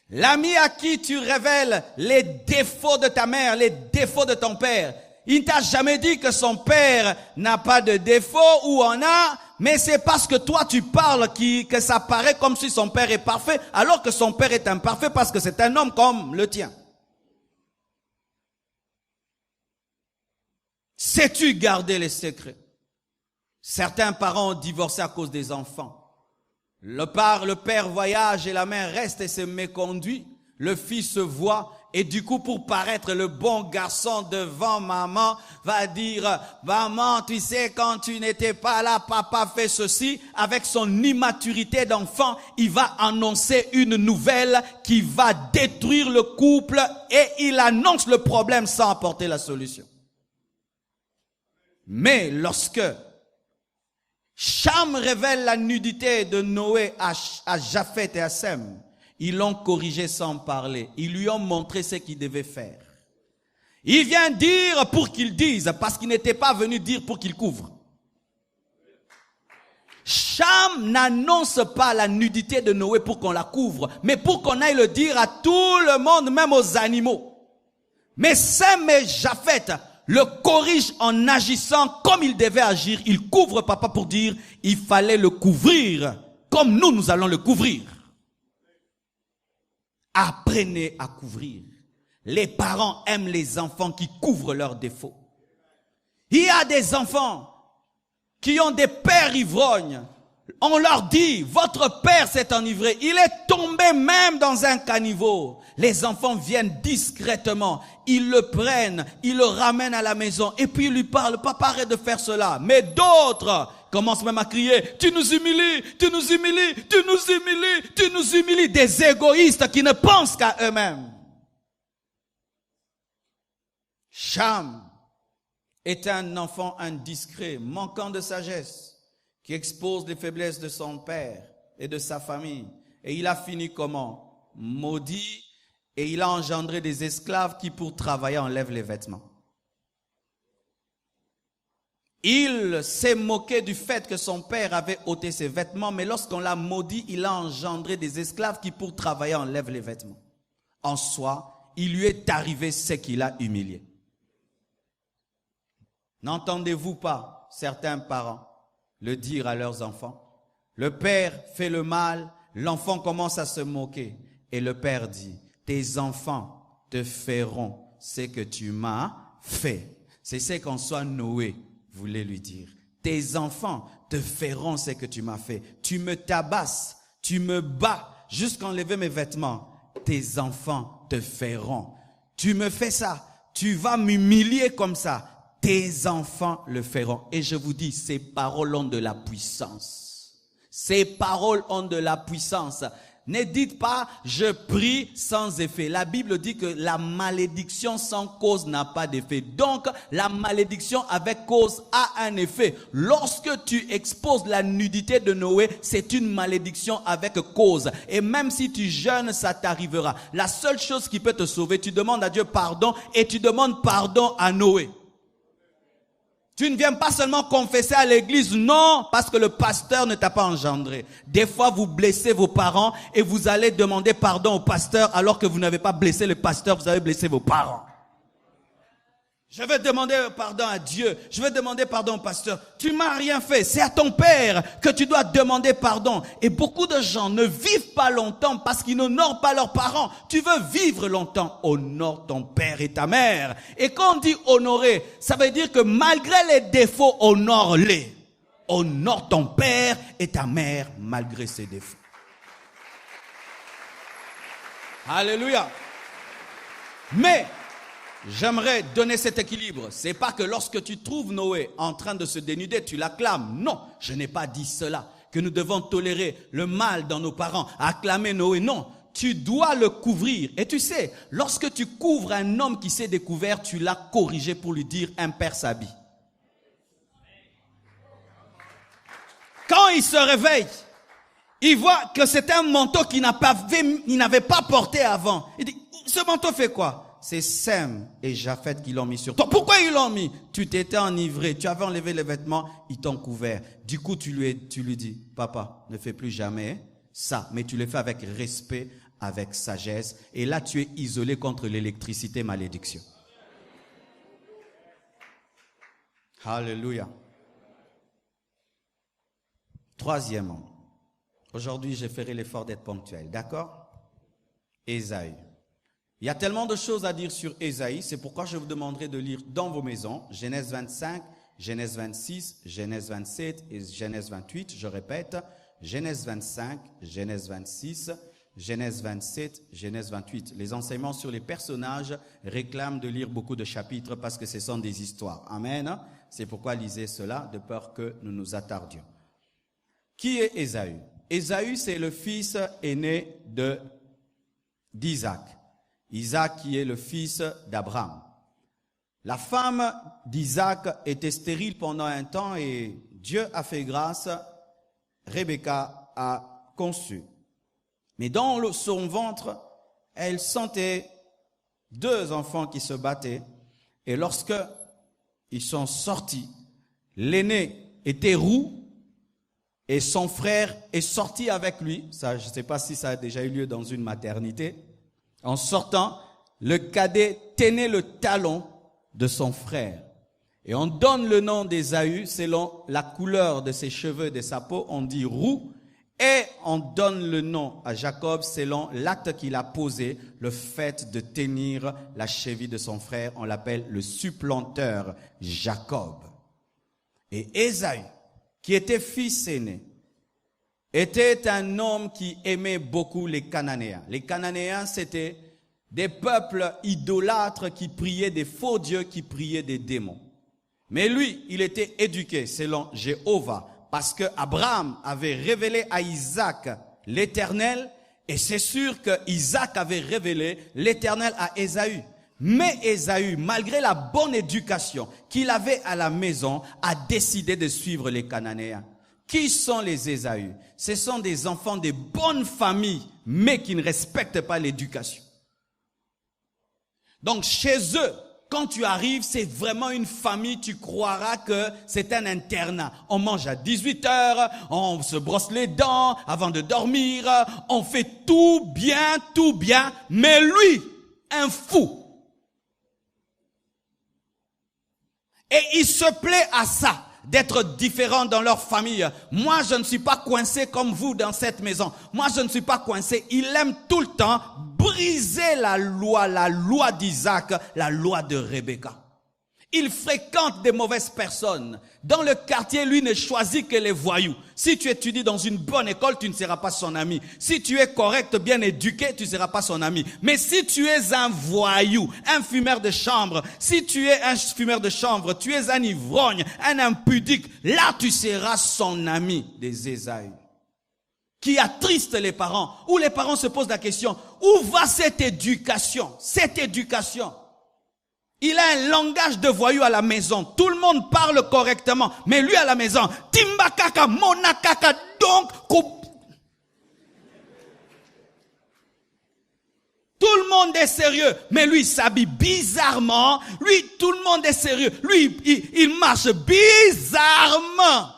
L'ami à qui tu révèles les défauts de ta mère, les défauts de ton père, il ne t'a jamais dit que son père n'a pas de défauts ou en a, mais c'est parce que toi tu parles que ça paraît comme si son père est parfait, alors que son père est imparfait parce que c'est un homme comme le tien. Sais-tu garder les secrets? Certains parents ont divorcé à cause des enfants. Le père voyage et la mère reste et se méconduit. Le fils voit et du coup pour paraître le bon garçon devant maman va dire « Maman, tu sais quand tu n'étais pas là, papa fait ceci ». Avec son immaturité d'enfant, il va annoncer une nouvelle qui va détruire le couple et il annonce le problème sans apporter la solution. Mais lorsque Cham révèle la nudité de Noé à Japheth et à Sem, ils l'ont corrigé sans parler. Ils lui ont montré ce qu'il devait faire. Il vient dire pour qu'il dise, parce qu'il n'était pas venu dire pour qu'il couvre. Cham n'annonce pas la nudité de Noé pour qu'on la couvre, mais pour qu'on aille le dire à tout le monde, même aux animaux. Mais Sem et Japheth le corrige en agissant comme il devait agir. Il couvre papa pour dire, il fallait le couvrir comme nous allons le couvrir. Apprenez à couvrir. Les parents aiment les enfants qui couvrent leurs défauts. Il y a des enfants qui ont des pères ivrognes. On leur dit, votre père s'est enivré. Il est tombé même dans un caniveau. Les enfants viennent discrètement. Ils le prennent, ils le ramènent à la maison. Et puis ils lui parlent, papa arrête de faire cela. Mais d'autres, commence même à crier, tu nous humilies, tu nous humilies, tu nous humilies, tu nous humilies. Des égoïstes qui ne pensent qu'à eux-mêmes. Cham est un enfant indiscret, manquant de sagesse, qui expose les faiblesses de son père et de sa famille. Et il a fini comment? Maudit, et il a engendré des esclaves qui pour travailler enlèvent les vêtements. Il s'est moqué du fait que son père avait ôté ses vêtements, mais lorsqu'on l'a maudit, il a engendré des esclaves qui pour travailler enlèvent les vêtements. En soi, il lui est arrivé ce qu'il a humilié. N'entendez-vous pas certains parents le dire à leurs enfants? Le père fait le mal, l'enfant commence à se moquer. Et le père dit, tes enfants te feront ce que tu m'as fait. C'est ce qu'en soi Noé voulait lui dire. Tes enfants te feront ce que tu m'as fait. Tu me tabasses, tu me bats jusqu'à enlever mes vêtements. Tes enfants te feront. Tu me fais ça, tu vas m'humilier comme ça. Tes enfants le feront. Et je vous dis, ces paroles ont de la puissance. Ces paroles ont de la puissance. Ne dites pas, je prie sans effet. La Bible dit que la malédiction sans cause n'a pas d'effet. Donc, la malédiction avec cause a un effet. Lorsque tu exposes la nudité de Noé, c'est une malédiction avec cause. Et même si tu jeûnes, ça t'arrivera. La seule chose qui peut te sauver, tu demandes à Dieu pardon et tu demandes pardon à Noé. Tu ne viens pas seulement confesser à l'église, non, parce que le pasteur ne t'a pas engendré. Des fois, vous blessez vos parents et vous allez demander pardon au pasteur alors que vous n'avez pas blessé le pasteur, vous avez blessé vos parents. Je vais demander pardon à Dieu, je vais demander pardon au pasteur. Tu m'as rien fait, c'est à ton père que tu dois demander pardon. Et beaucoup de gens ne vivent pas longtemps parce qu'ils n'honorent pas leurs parents. Tu veux vivre longtemps, honore ton père et ta mère. Et quand on dit honorer, ça veut dire que malgré les défauts, honore-les. Honore ton père et ta mère malgré ses défauts. Alléluia. Mais j'aimerais donner cet équilibre. C'est pas que lorsque tu trouves Noé en train de se dénuder, tu l'acclames. Non, je n'ai pas dit cela. Que nous devons tolérer le mal dans nos parents, acclamer Noé. Non, tu dois le couvrir. Et tu sais, lorsque tu couvres un homme qui s'est découvert, tu l'as corrigé pour lui dire un père s'habille. Quand il se réveille, il voit que c'est un manteau qu'il n'avait pas porté avant. Il dit, ce manteau fait quoi? C'est Sem et Japheth qui l'ont mis sur toi. Pourquoi ils l'ont mis? Tu t'étais enivré, tu avais enlevé les vêtements, ils t'ont couvert. Du coup, tu lui dis, papa, ne fais plus jamais ça. Mais tu le fais avec respect, avec sagesse. Et là, tu es isolé contre l'électricité malédiction. Alléluia. Troisièmement, aujourd'hui, je ferai l'effort d'être ponctuel. D'accord? Ésaü. Il y a tellement de choses à dire sur Ésaïe, c'est pourquoi je vous demanderai de lire dans vos maisons Genèse 25, Genèse 26, Genèse 27 et Genèse 28. Je répète, Genèse 25, Genèse 26, Genèse 27, Genèse 28. Les enseignements sur les personnages réclament de lire beaucoup de chapitres parce que ce sont des histoires. Amen. C'est pourquoi lisez cela de peur que nous nous attardions. Qui est Ésaü? Ésaü, c'est le fils aîné d'Isaac. Isaac qui est le fils d'Abraham. La femme d'Isaac était stérile pendant un temps et Dieu a fait grâce. Rebecca a conçu. Mais dans son ventre, elle sentait deux enfants qui se battaient. Et lorsque ils sont sortis, l'aîné était roux et son frère est sorti avec lui. Ça, je ne sais pas si ça a déjà eu lieu dans une maternité. En sortant, le cadet tenait le talon de son frère. Et on donne le nom d'Ésaü selon la couleur de ses cheveux, de sa peau. On dit roux. Et on donne le nom à Jacob selon l'acte qu'il a posé, le fait de tenir la cheville de son frère. On l'appelle le supplanteur Jacob. Et Ésaü, qui était fils aîné, était un homme qui aimait beaucoup les Cananéens. Les Cananéens, c'était des peuples idolâtres qui priaient des faux dieux, qui priaient des démons. Mais lui, il était éduqué selon Jéhovah Parce que Abraham avait révélé à Isaac l'Éternel, et c'est sûr que Isaac avait révélé l'Éternel à Ésaü. Mais Ésaü, malgré la bonne éducation qu'il avait à la maison, a décidé de suivre les Cananéens. Qui sont les Ésaü? Ce sont des enfants de bonnes familles, mais qui ne respectent pas l'éducation. Donc chez eux, quand tu arrives, c'est vraiment une famille, tu croiras que c'est un internat. On mange à 18h, on se brosse les dents avant de dormir, on fait tout bien, mais lui, un fou. Et il se plaît à ça, d'être différent dans leur famille. Moi, je ne suis pas coincé comme vous dans cette maison. Moi, je ne suis pas coincé. Il aime tout le temps briser la loi d'Isaac, la loi de Rebecca. Il fréquente des mauvaises personnes. Dans le quartier, lui ne choisit que les voyous. Si tu étudies dans une bonne école, tu ne seras pas son ami. Si tu es correct, bien éduqué, tu ne seras pas son ami. Mais si tu es un voyou, un fumeur de chambre, si tu es un fumeur de chambre, tu es un ivrogne, un impudique, là tu seras son ami, des Ésaü. Qui attriste les parents, où les parents se posent la question, où va cette éducation? Cette éducation. Il a un langage de voyou à la maison. Tout le monde parle correctement. Mais lui à la maison, Timba kaka, mona kaka, donc. Tout le monde est sérieux. Mais lui s'habille bizarrement. Lui, tout le monde est sérieux. Lui, il marche bizarrement.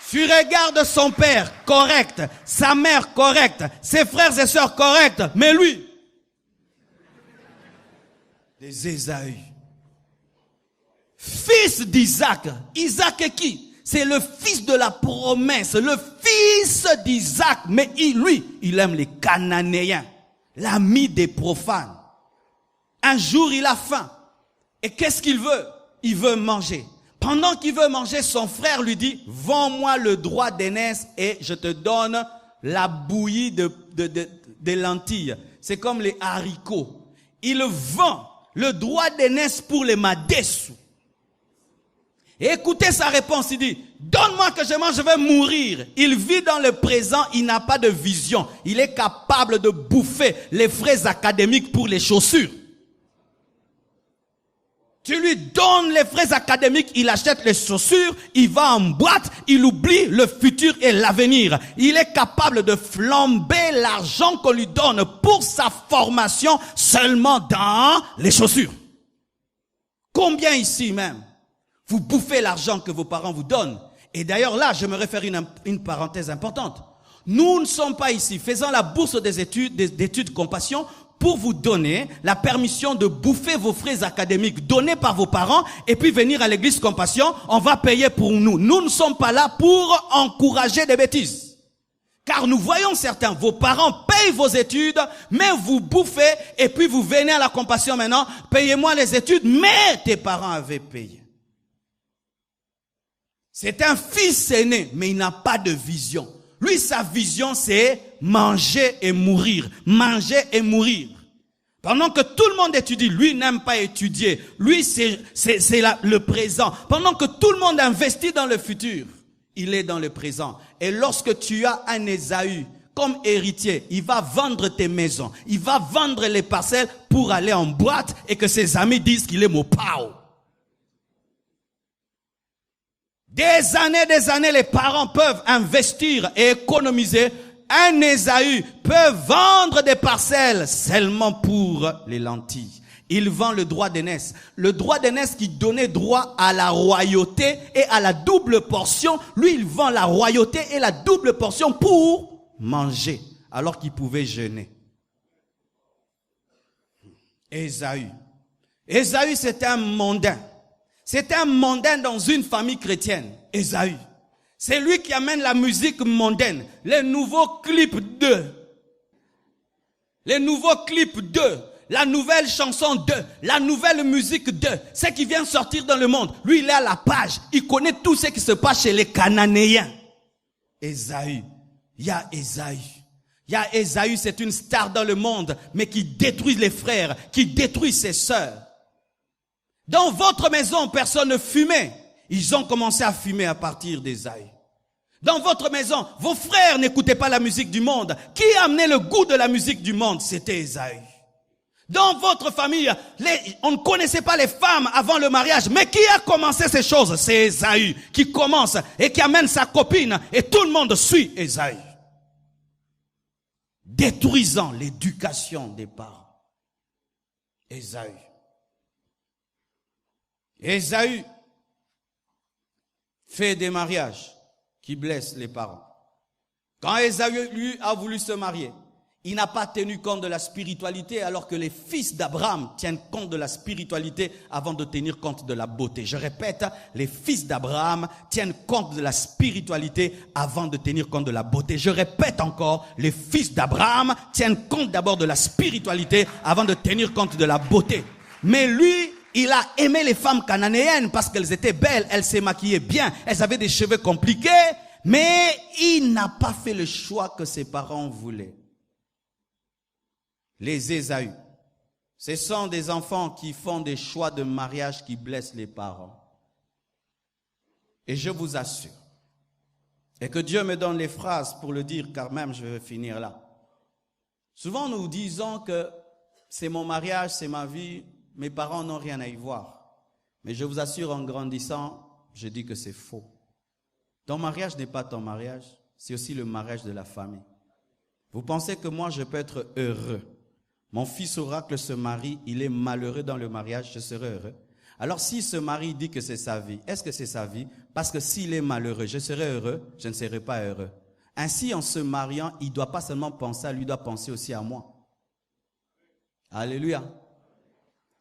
Tu regardes son père, correct. Sa mère, correcte. Ses frères et sœurs, corrects. Mais lui, des Ésaü. Fils d'Isaac. Isaac est qui? C'est le fils de la promesse. Le fils d'Isaac. Mais il aime les Cananéens. L'ami des profanes. Un jour, il a faim. Et qu'est-ce qu'il veut? Il veut manger. Pendant qu'il veut manger, son frère lui dit, vends-moi le droit d'aînesse et je te donne la bouillie de lentilles. C'est comme les haricots. Il vend le droit d'aînesse pour les madessu. Et écoutez sa réponse, il dit, donne-moi que je mange, je vais mourir. Il vit dans le présent, il n'a pas de vision. Il est capable de bouffer les frais académiques pour les chaussures. Tu lui donnes les frais académiques, il achète les chaussures, il va en boîte, il oublie le futur et l'avenir. Il est capable de flamber l'argent qu'on lui donne pour sa formation seulement dans les chaussures. Combien ici même, vous bouffez l'argent que vos parents vous donnent? Et d'ailleurs là, je me réfère à une parenthèse importante. Nous ne sommes pas ici faisant la bourse des d'études compassion pour vous donner la permission de bouffer vos frais académiques donnés par vos parents et puis venir à l'église Compassion, on va payer pour nous. Nous ne sommes pas là pour encourager des bêtises. Car nous voyons certains, vos parents payent vos études, mais vous bouffez et puis vous venez à la Compassion maintenant, payez-moi les études, mais tes parents avaient payé. C'est un fils aîné, mais il n'a pas de vision. Lui, sa vision, c'est manger et mourir. Manger et mourir. Pendant que tout le monde étudie, lui n'aime pas étudier. Lui, c'est le présent. Pendant que tout le monde investit dans le futur, il est dans le présent. Et lorsque tu as un Ésaü comme héritier, il va vendre tes maisons. Il va vendre les parcelles pour aller en boîte et que ses amis disent qu'il est mopao. Des années, les parents peuvent investir et économiser. Un Ésaü peut vendre des parcelles seulement pour les lentilles. Il vend le droit d'aînesse. Le droit d'aînesse qui donnait droit à la royauté et à la double portion. Lui, il vend la royauté et la double portion pour manger, alors qu'il pouvait jeûner. Ésaü. Ésaü, c'est un mondain. C'est un mondain dans une famille chrétienne, Ésaü. C'est lui qui amène la musique mondaine, les nouveaux clips la nouvelle chanson la nouvelle musique ce qui vient sortir dans le monde. Lui, il est à la page, il connaît tout ce qui se passe chez les Cananéens. Ésaü, il y a Ésaü. Il y a Ésaü, c'est une star dans le monde, mais qui détruit les frères, qui détruit ses sœurs. Dans votre maison, personne ne fumait. Ils ont commencé à fumer à partir d'Ésaü. Dans votre maison, vos frères n'écoutaient pas la musique du monde. Qui a amené le goût de la musique du monde? C'était Ésaü. Dans votre famille, on ne connaissait pas les femmes avant le mariage. Mais qui a commencé ces choses? C'est Ésaü qui commence et qui amène sa copine. Et tout le monde suit Ésaü. Détruisant l'éducation des parents. Ésaü. Ésaü fait des mariages qui blessent les parents. Quand Ésaü lui a voulu se marier, il n'a pas tenu compte de la spiritualité alors que les fils d'Abraham tiennent compte de la spiritualité avant de tenir compte de la beauté. Je répète, les fils d'Abraham tiennent compte de la spiritualité avant de tenir compte de la beauté. Je répète encore, les fils d'Abraham tiennent compte d'abord de la spiritualité avant de tenir compte de la beauté. Mais lui, il a aimé les femmes cananéennes parce qu'elles étaient belles, elles se maquillaient bien, elles avaient des cheveux compliqués, mais il n'a pas fait le choix que ses parents voulaient. Les Ésaü, ce sont des enfants qui font des choix de mariage qui blessent les parents. Et je vous assure, et que Dieu me donne les phrases pour le dire, car même je vais finir là. Souvent nous disons que c'est mon mariage, c'est ma vie, mes parents n'ont rien à y voir. Mais je vous assure, en grandissant, je dis que c'est faux. Ton mariage n'est pas ton mariage, c'est aussi le mariage de la famille. Vous pensez que moi je peux être heureux? Mon fils oracle se marie, il est malheureux dans le mariage, je serai heureux. Alors si ce mari dit que c'est sa vie, est-ce que c'est sa vie? Parce que s'il est malheureux, je serai heureux, je ne serai pas heureux. Ainsi, en se mariant, il ne doit pas seulement penser à lui, il doit penser aussi à moi. Alléluia.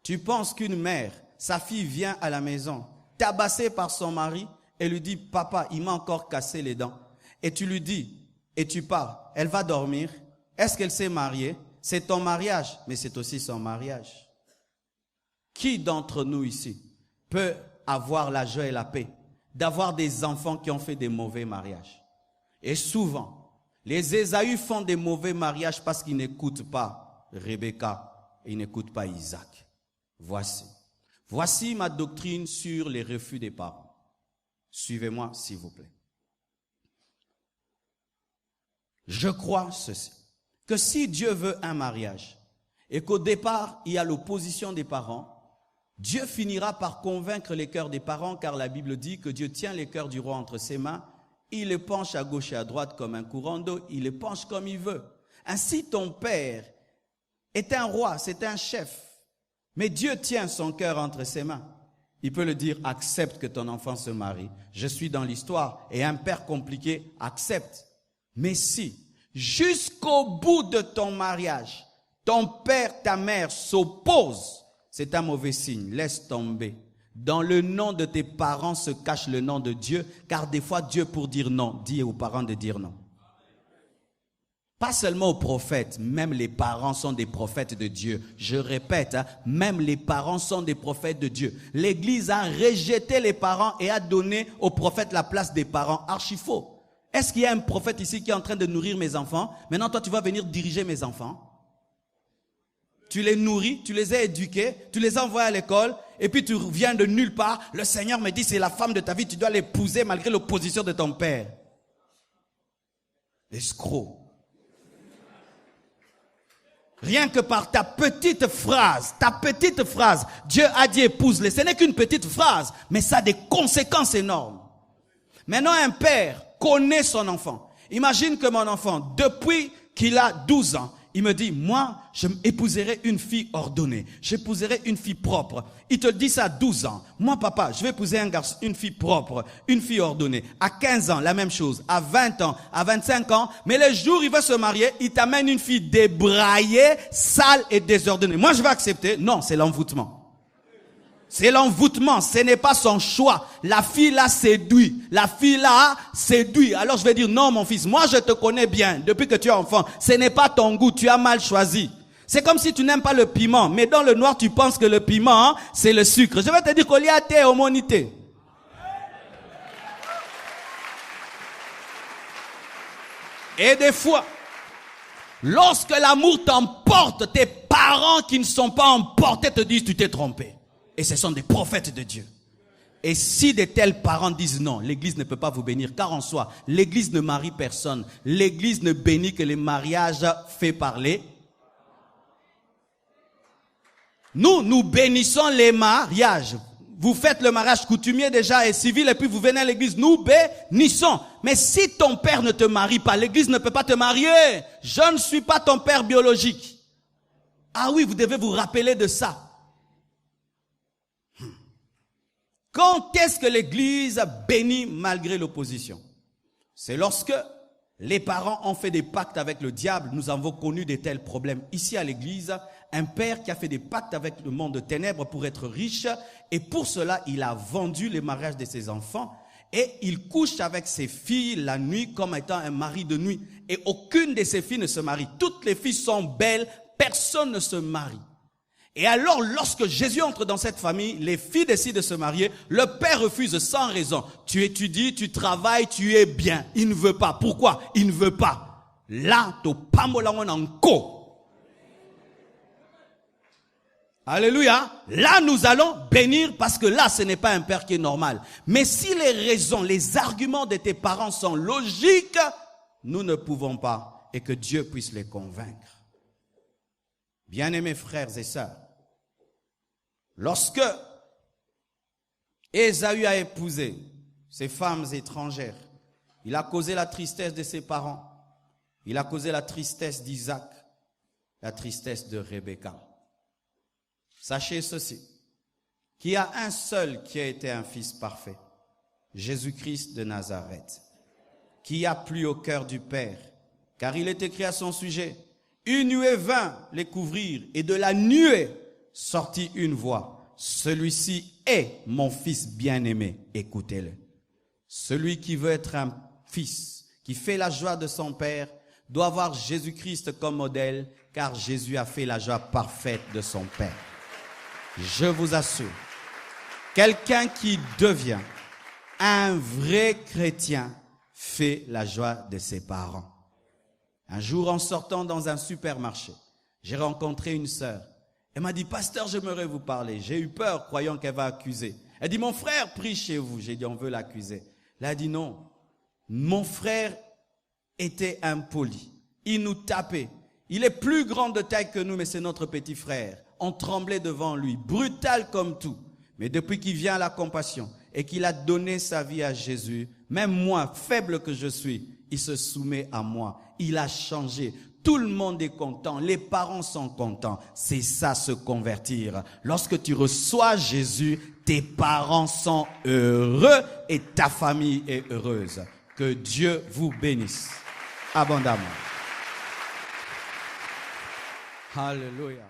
Tu penses qu'une mère, sa fille vient à la maison, tabassée par son mari, et lui dit, papa, il m'a encore cassé les dents. Et tu lui dis, et tu pars, elle va dormir. Est-ce qu'elle s'est mariée? C'est ton mariage, mais c'est aussi son mariage. Qui d'entre nous ici peut avoir la joie et la paix d'avoir des enfants qui ont fait des mauvais mariages? Et souvent, les Ésaü font des mauvais mariages parce qu'ils n'écoutent pas Rebecca et ils n'écoutent pas Isaac. Voici ma doctrine sur les refus des parents. Suivez-moi, s'il vous plaît. Je crois ceci, que si Dieu veut un mariage et qu'au départ, il y a l'opposition des parents, Dieu finira par convaincre les cœurs des parents, car la Bible dit que Dieu tient les cœurs du roi entre ses mains, il les penche à gauche et à droite comme un courant d'eau, il les penche comme il veut. Ainsi, ton père est un roi, c'est un chef, mais Dieu tient son cœur entre ses mains. Il peut le dire, accepte que ton enfant se marie. Je suis dans l'histoire et un père compliqué accepte. Mais si, jusqu'au bout de ton mariage, ton père, ta mère s'opposent, c'est un mauvais signe, laisse tomber. Dans le nom de tes parents se cache le nom de Dieu, car des fois Dieu pour dire non, dit aux parents de dire non. Pas seulement aux prophètes, même les parents sont des prophètes de Dieu. Je répète, même les parents sont des prophètes de Dieu. L'Église a rejeté les parents et a donné aux prophètes la place des parents. Archi faux. Est-ce qu'il y a un prophète ici qui est en train de nourrir mes enfants? Maintenant, toi, tu vas venir diriger mes enfants. Tu les nourris, tu les as éduqués, tu les as envoyés à l'école, et puis tu reviens de nulle part. Le Seigneur me dit, c'est la femme de ta vie, tu dois l'épouser malgré l'opposition de ton père. Escroc. Rien que par ta petite phrase, Dieu a dit épouse-les. Ce n'est qu'une petite phrase, mais ça a des conséquences énormes. Maintenant, un père connaît son enfant. Imagine que mon enfant, depuis qu'il a 12 ans, il me dit, moi, je épouserai une fille ordonnée. J'épouserai une fille propre. Il te dit ça à 12 ans. Moi, papa, je vais épouser un garçon, une fille propre, une fille ordonnée. À 15 ans, la même chose. À 20 ans, à 25 ans. Mais le jour où il va se marier, il t'amène une fille débraillée, sale et désordonnée. Moi, je vais accepter. Non, c'est l'envoûtement. C'est l'envoûtement, ce n'est pas son choix. La fille l'a séduit. La fille l'a séduit. Alors je vais dire, non mon fils, moi je te connais bien depuis que tu es enfant. Ce n'est pas ton goût, tu as mal choisi. C'est comme si tu n'aimes pas le piment, mais dans le noir tu penses que le piment, c'est le sucre. Je vais te dire qu'il y a tes homonités. Et des fois, Lorsque l'amour t'emporte, tes parents qui ne sont pas emportés te disent tu t'es trompé. Et ce sont des prophètes de Dieu. Et si de tels parents disent non, l'église ne peut pas vous bénir, car en soi, l'église ne marie personne. L'église ne bénit que les mariages faits par les. Nous bénissons les mariages. Vous faites le mariage coutumier déjà et civil et puis vous venez à l'église. Nous bénissons. Mais si ton père ne te marie pas, l'église ne peut pas te marier. Je ne suis pas ton père biologique. Ah oui, vous devez vous rappeler de ça. Quand est-ce que l'église bénit malgré l'opposition? C'est lorsque les parents ont fait des pactes avec le diable. Nous avons connu de tels problèmes. Ici à l'église, un père qui a fait des pactes avec le monde de ténèbres pour être riche. Et pour cela, il a vendu le mariage de ses enfants. Et il couche avec ses filles la nuit comme étant un mari de nuit. Et aucune de ses filles ne se marie. Toutes les filles sont belles. Personne ne se marie. Et alors, lorsque Jésus entre dans cette famille, les filles décident de se marier, le père refuse sans raison. Tu étudies, tu travailles, tu es bien. Il ne veut pas. Pourquoi? Il ne veut pas. Là, tu pamolangon encore. Alléluia. Là, nous allons bénir parce que là, ce n'est pas un père qui est normal. Mais si les raisons, les arguments de tes parents sont logiques, nous ne pouvons pas et que Dieu puisse les convaincre. Bien-aimés frères et sœurs, lorsque Ésaü a épousé ces femmes étrangères, il a causé la tristesse de ses parents, il a causé la tristesse d'Isaac, la tristesse de Rebecca. Sachez ceci, qu'il y a un seul qui a été un fils parfait, Jésus-Christ de Nazareth, qui a plu au cœur du Père, car il est écrit à son sujet, une nuée vint les couvrir et de la nuée sortit une voix. Celui-ci est mon fils bien-aimé, écoutez-le. Celui qui veut être un fils, qui fait la joie de son Père, doit avoir Jésus-Christ comme modèle, car Jésus a fait la joie parfaite de son Père. Je vous assure, quelqu'un qui devient un vrai chrétien fait la joie de ses parents. Un jour, en sortant dans un supermarché, j'ai rencontré une sœur. Elle m'a dit, pasteur, j'aimerais vous parler. J'ai eu peur, croyant qu'elle va accuser. Elle dit, mon frère prie chez vous. J'ai dit, on veut l'accuser. Elle a dit, non. Mon frère était impoli. Il nous tapait. Il est plus grand de taille que nous, mais c'est notre petit frère. On tremblait devant lui, brutal comme tout. Mais depuis qu'il vient à la compassion et qu'il a donné sa vie à Jésus, même moi, faible que je suis, il se soumet à moi. Il a changé. Tout le monde est content. Les parents sont contents. C'est ça, se convertir. Lorsque tu reçois Jésus, tes parents sont heureux et ta famille est heureuse. Que Dieu vous bénisse abondamment. Alléluia.